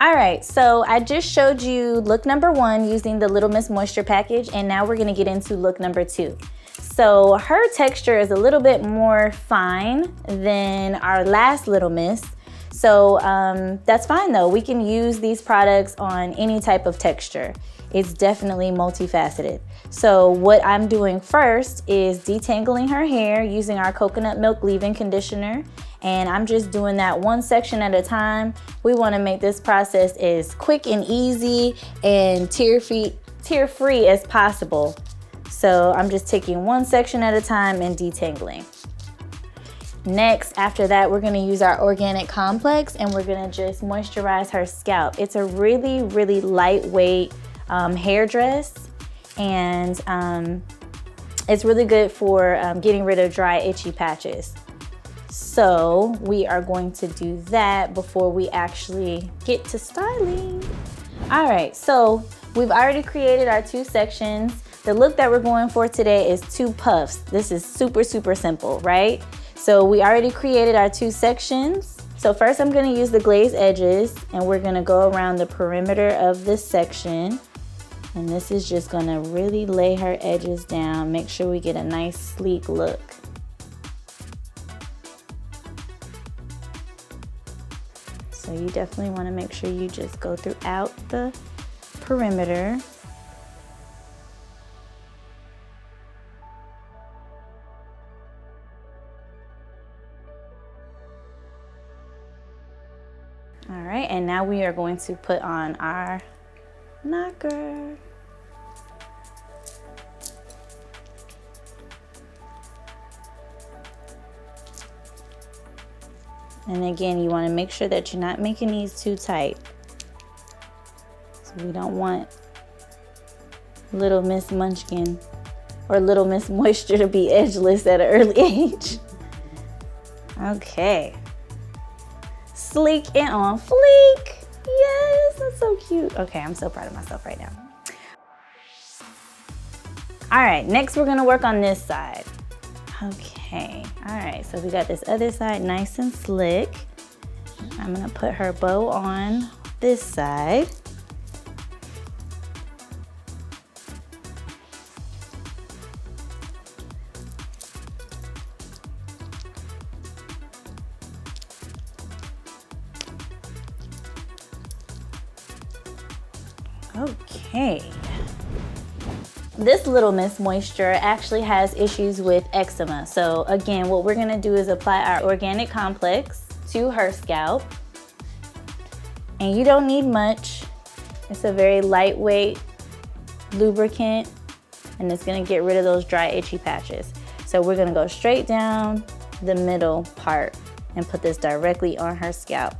All right, so I just showed you look number 1 using the Little Miss Moisture package, and now we're gonna get into look number 2. So her texture is a little bit more fine than our last Little Miss. So that's fine though. We can use these products on any type of texture. It's definitely multifaceted. So what I'm doing first is detangling her hair using our coconut milk leave-in conditioner. And I'm just doing that one section at a time. We wanna make this process as quick and easy and tear-free as possible. So I'm just taking one section at a time and detangling. Next, after that, we're gonna use our organic complex and we're gonna just moisturize her scalp. It's a really, really lightweight hair dress, and it's really good for getting rid of dry, itchy patches. So we are going to do that before we actually get to styling. All right, so we've already created our 2 sections. The look that we're going for today is 2 puffs. This is super, super simple, right? So we already created our 2 sections. So first I'm gonna use the glazed edges and we're gonna go around the perimeter of this section. And this is just gonna really lay her edges down, make sure we get a nice sleek look. So you definitely wanna make sure you just go throughout the perimeter. All right, and now we are going to put on our knocker. And again, you want to make sure that you're not making these too tight. So we don't want Little Miss Munchkin or Little Miss Moisture to be edgeless at an early age. Okay. Sleek and on fleek. Yes, that's so cute. Okay, I'm so proud of myself right now. All right, next we're gonna work on this side. Okay, all right, so we got this other side nice and slick. I'm gonna put her bow on this side. Okay. This Little Miss Moisture actually has issues with eczema. So again, what we're gonna do is apply our organic complex to her scalp. And you don't need much. It's a very lightweight lubricant and it's gonna get rid of those dry, itchy patches. So we're gonna go straight down the middle part and put this directly on her scalp.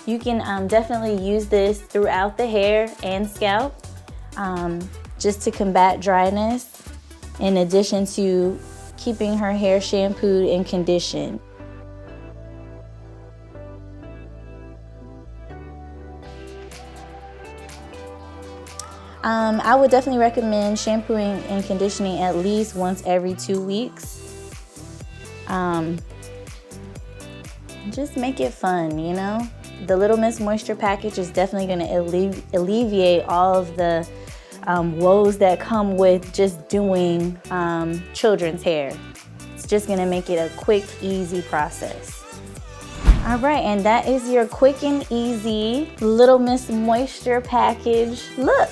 You can definitely use this throughout the hair and scalp just to combat dryness, in addition to keeping her hair shampooed and conditioned. I would definitely recommend shampooing and conditioning at least once every 2 weeks. Just make it fun, you know? The Little Miss Moisture package is definitely gonna alleviate all of the woes that come with just doing children's hair. It's just gonna make it a quick, easy process. All right, and that is your quick and easy Little Miss Moisture package look.